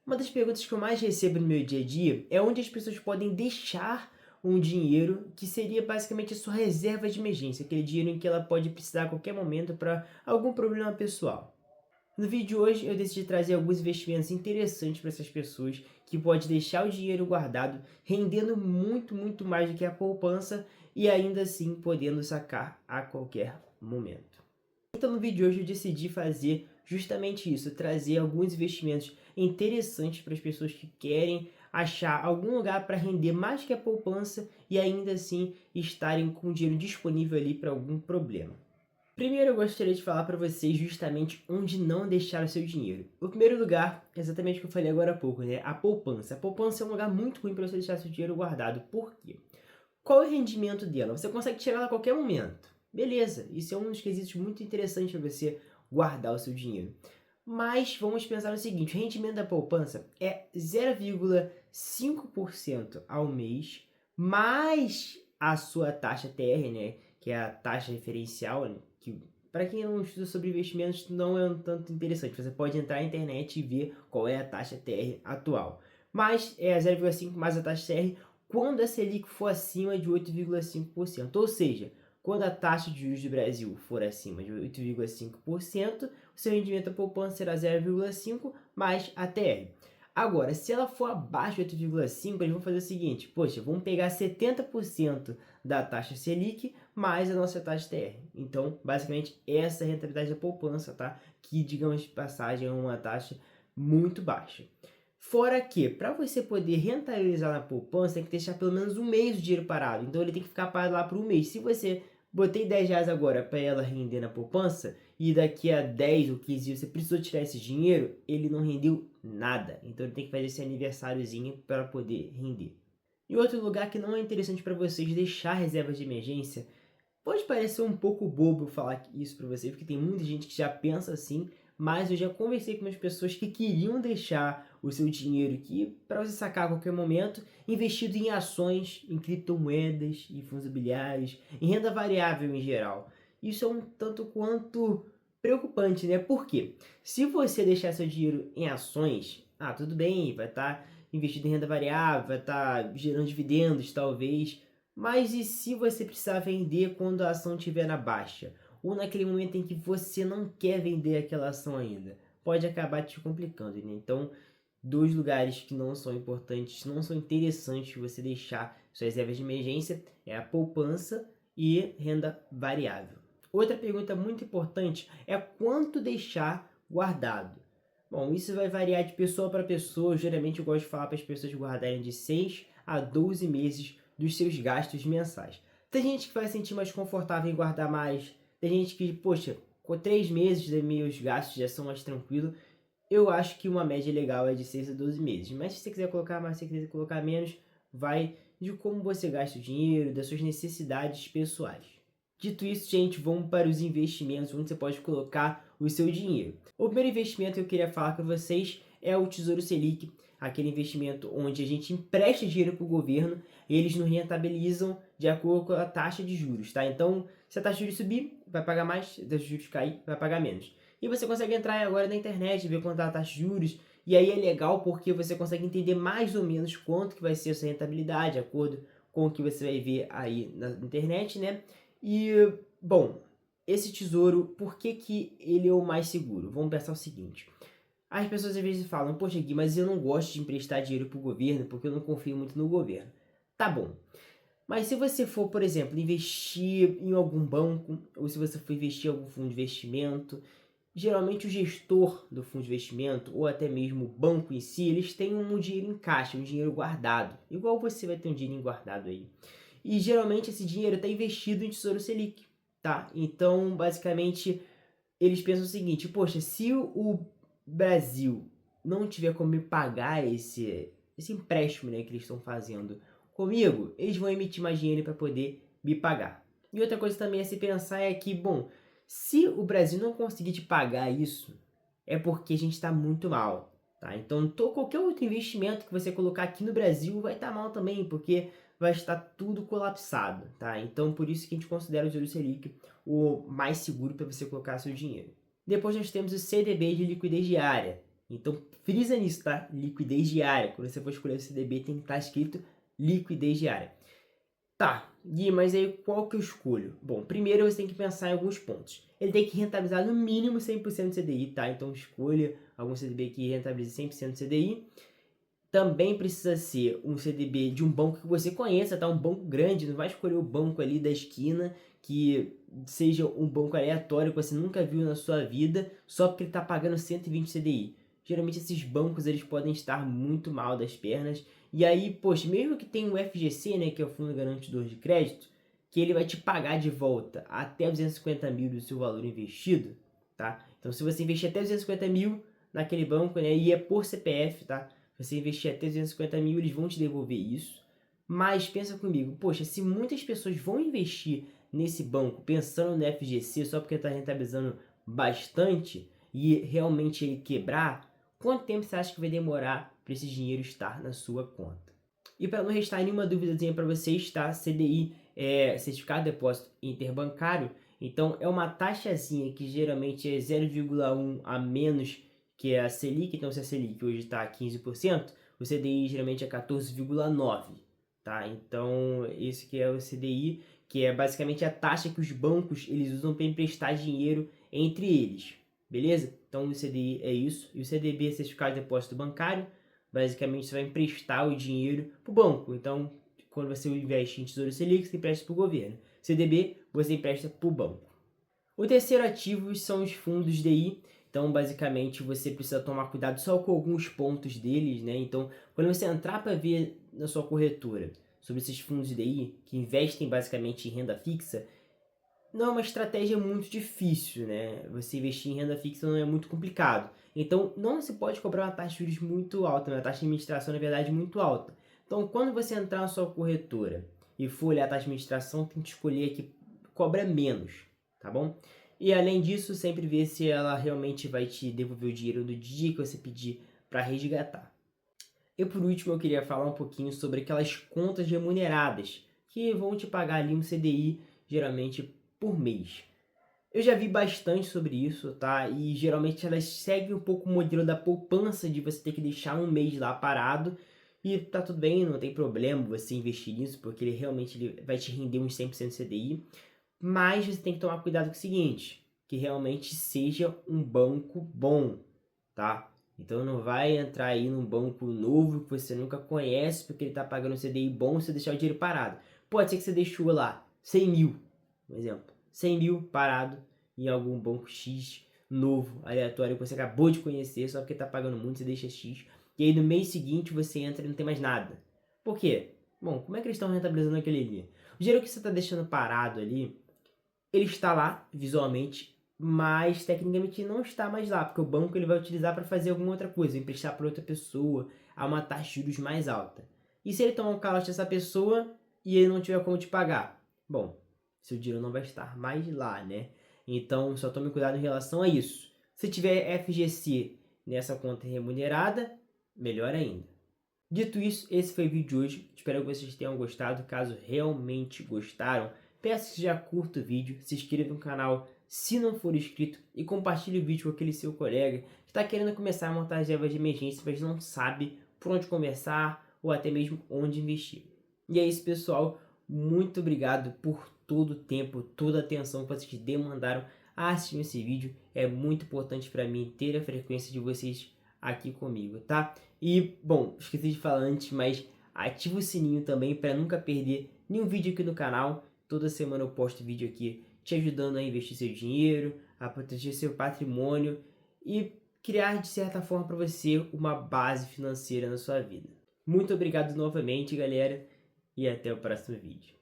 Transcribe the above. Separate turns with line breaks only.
Uma das perguntas que eu mais recebo no meu dia a dia é onde as pessoas podem deixar um dinheiro que seria basicamente a sua reserva de emergência, aquele dinheiro em que ela pode precisar a qualquer momento para algum problema pessoal. No vídeo de hoje eu decidi trazer alguns investimentos interessantes para essas pessoas que pode deixar o dinheiro guardado, rendendo muito mais do que a poupança e ainda assim podendo sacar a qualquer momento. Então no vídeo de hoje eu decidi fazer justamente isso, trazer alguns investimentos interessantes para as pessoas que querem achar algum lugar para render mais que a poupança e ainda assim estarem com o dinheiro disponível ali para algum problema. Primeiro eu gostaria de falar para vocês justamente onde não deixar o seu dinheiro. O primeiro lugar, exatamente o que eu falei agora há pouco, né? A poupança. A poupança é um lugar muito ruim para você deixar seu dinheiro guardado. Por quê? Qual é o rendimento dela? Você consegue tirar ela a qualquer momento. Beleza, isso é um dos quesitos muito interessantes para você guardar o seu dinheiro. Mas vamos pensar no seguinte, o rendimento da poupança é 0,5% ao mês, mais a sua taxa TR, né, que é a taxa referencial, né, que para quem não estuda sobre investimentos não é um tanto interessante. Você pode entrar na internet e ver qual é a taxa TR atual. Mas é 0,5 mais a taxa TR quando a Selic for acima de 8,5%. Ou seja, quando a taxa de juros do Brasil for acima de 8,5%, o seu rendimento da poupança será 0,5 mais a TR. Agora, se ela for abaixo de 8,5, eles vão fazer o seguinte, poxa, vamos pegar 70% da taxa Selic mais a nossa taxa TR. Então, basicamente, essa é a rentabilidade da poupança, tá? Que, digamos de passagem, é uma taxa muito baixa. Fora que, para você poder rentabilizar na poupança, tem que deixar pelo menos um mês o dinheiro parado. Então, ele tem que ficar parado lá por um mês. Se você botei R$ 10 agora para ela render na poupança, e daqui a 10 ou 15 dias você precisou tirar esse dinheiro, ele não rendeu nada. Então, ele tem que fazer esse aniversáriozinho para poder render. E outro lugar que não é interessante para vocês deixar reservas de emergência. Pode parecer um pouco bobo falar isso para você, porque tem muita gente que já pensa assim, mas eu já conversei com umas pessoas que queriam deixar o seu dinheiro aqui para você sacar a qualquer momento, investido em ações, em criptomoedas, em fundos imobiliários, em renda variável em geral. Isso é um tanto quanto preocupante, né? Por quê? Se você deixar seu dinheiro em ações, tudo bem, vai estar investido em renda variável, vai estar gerando dividendos, talvez, mas e se você precisar vender quando a ação estiver na baixa? Ou naquele momento em que você não quer vender aquela ação ainda? Pode acabar te complicando, né? Então, dois lugares que não são importantes, não são interessantes você deixar suas reservas de emergência é a poupança e renda variável. Outra pergunta muito importante é quanto deixar guardado. Bom, isso vai variar de pessoa para pessoa. Geralmente eu gosto de falar para as pessoas guardarem de 6 a 12 meses dos seus gastos mensais. Tem gente que vai se sentir mais confortável em guardar mais. Tem gente que, poxa, com 3 meses dos meus gastos já são mais tranquilos. Eu acho que uma média legal é de 6 a 12 meses. Mas se você quiser colocar mais, se você quiser colocar menos, vai de como você gasta o dinheiro, das suas necessidades pessoais. Dito isso, gente, vamos para os investimentos onde você pode colocar o seu dinheiro. O primeiro investimento que eu queria falar para vocês é o Tesouro Selic, aquele investimento onde a gente empresta dinheiro para o governo e eles nos rentabilizam de acordo com a taxa de juros, tá? Então, se a taxa de juros subir, vai pagar mais, se a taxa de juros cair, vai pagar menos. E você consegue entrar agora na internet, ver quanto é a taxa de juros, e aí é legal porque você consegue entender mais ou menos quanto que vai ser a sua rentabilidade, de acordo com o que você vai ver aí na internet, né? E, bom, esse tesouro, por que que ele é o mais seguro? Vamos pensar o seguinte. As pessoas às vezes falam, poxa Gui, mas eu não gosto de emprestar dinheiro para o governo porque eu não confio muito no governo. Tá bom. Mas se você for, por exemplo, investir em algum banco, ou se você for investir em algum fundo de investimento, geralmente o gestor do fundo de investimento, ou até mesmo o banco em si, eles têm um dinheiro em caixa, um dinheiro guardado. Igual você vai ter um dinheiro guardado aí. E geralmente esse dinheiro está investido em Tesouro Selic, tá? Então, basicamente, eles pensam o seguinte, poxa, se o Brasil não tiver como me pagar esse empréstimo, né, que eles estão fazendo comigo, eles vão emitir mais dinheiro para poder me pagar. E outra coisa também a se pensar é que, bom, se o Brasil não conseguir te pagar isso, é porque a gente está muito mal, tá? Então, qualquer outro investimento que você colocar aqui no Brasil vai estar mal também, porque vai estar tudo colapsado, tá? Então, por isso que a gente considera o Tesouro Selic o mais seguro para você colocar seu dinheiro. Depois nós temos o CDB de liquidez diária. Então, frisa nisso, tá? Liquidez diária. Quando você for escolher o CDB, tem que estar escrito liquidez diária. Tá, Gui, mas aí qual que eu escolho? Bom, primeiro você tem que pensar em alguns pontos. Ele tem que rentabilizar no mínimo 100% de CDI, tá? Então escolha algum CDB que rentabilize 100% de CDI. Também precisa ser um CDB de um banco que você conheça, tá? Um banco grande, não vai escolher o banco ali da esquina que seja um banco aleatório que você nunca viu na sua vida, só porque ele está pagando 120 CDI. Geralmente esses bancos eles podem estar muito mal das pernas, e aí, poxa, mesmo que tenha o FGC, né, que é o Fundo Garantidor de Crédito, que ele vai te pagar de volta até 250 mil do seu valor investido, tá? Então se você investir até 250 mil naquele banco, né, e é por CPF, tá? Você investir até 250 mil, eles vão te devolver isso. Mas pensa comigo, poxa, se muitas pessoas vão investir nesse banco pensando no FGC só porque está rentabilizando bastante e realmente ele quebrar, quanto tempo você acha que vai demorar para esse dinheiro estar na sua conta? E para não restar nenhuma dúvidazinha para vocês, tá? CDI é Certificado de Depósito Interbancário, então é uma taxazinha que geralmente é 0,1 a menos que é a Selic, então se a Selic hoje está a 15%, o CDI geralmente é 14,9%, tá? Então esse que é o CDI, que é basicamente a taxa que os bancos eles usam para emprestar dinheiro entre eles, beleza? Então o CDI é isso, e o CDB é Certificado de Depósito Bancário, basicamente você vai emprestar o dinheiro para o banco, então quando você investe em Tesouro Selic, você empresta para o governo. CDB, você empresta para o banco. O terceiro ativo são os fundos DI. Então, basicamente, você precisa tomar cuidado só com alguns pontos deles, né? Então, quando você entrar para ver na sua corretora sobre esses fundos DI, que investem basicamente em renda fixa, não é uma estratégia muito difícil, né? Você investir em renda fixa não é muito complicado. Então, não se pode cobrar uma taxa de juros muito alta, né? A taxa de administração, na verdade, muito alta. Então, quando você entrar na sua corretora e for olhar a taxa de administração, tem que escolher a que cobra menos, tá bom? E além disso, sempre ver se ela realmente vai te devolver o dinheiro do dia que você pedir para resgatar. E por último, eu queria falar um pouquinho sobre aquelas contas remuneradas, que vão te pagar ali um CDI, geralmente por mês. Eu já vi bastante sobre isso, tá? E geralmente elas seguem um pouco o modelo da poupança, de você ter que deixar um mês lá parado. E tá tudo bem, não tem problema você investir nisso, porque ele vai te render uns 100% CDI. Mas você tem que tomar cuidado com o seguinte, que realmente seja um banco bom, tá? Então não vai entrar aí num banco novo que você nunca conhece, porque ele tá pagando um CDI bom, você deixar o dinheiro parado. Pode ser que você deixou lá 100 mil, por exemplo. 100 mil parado em algum banco X novo, aleatório, que você acabou de conhecer, só porque tá pagando muito, você deixa X. E aí no mês seguinte você entra e não tem mais nada. Por quê? Bom, como é que eles estão rentabilizando aquele ali? O dinheiro que você está deixando parado ali, ele está lá visualmente, mas tecnicamente não está mais lá, porque o banco ele vai utilizar para fazer alguma outra coisa, emprestar para outra pessoa a uma taxa de juros mais alta. E se ele tomar um calote dessa pessoa e ele não tiver como te pagar? Bom, seu dinheiro não vai estar mais lá, né? Então só tome cuidado em relação a isso. Se tiver FGC nessa conta remunerada, melhor ainda. Dito isso, esse foi o vídeo de hoje. Espero que vocês tenham gostado. Caso realmente gostaram, peço que já curta o vídeo, se inscreva no canal se não for inscrito e compartilhe o vídeo com aquele seu colega que está querendo começar a montar reservas de emergência, mas não sabe por onde começar ou até mesmo onde investir. E é isso, pessoal. Muito obrigado por todo o tempo, toda a atenção que vocês demandaram a assistir esse vídeo. É muito importante para mim ter a frequência de vocês aqui comigo, tá? E, bom, esqueci de falar antes, mas ativa o sininho também para nunca perder nenhum vídeo aqui no canal. Toda semana eu posto vídeo aqui te ajudando a investir seu dinheiro, a proteger seu patrimônio e criar, de certa forma, para você uma base financeira na sua vida. Muito obrigado novamente, galera, e até o próximo vídeo.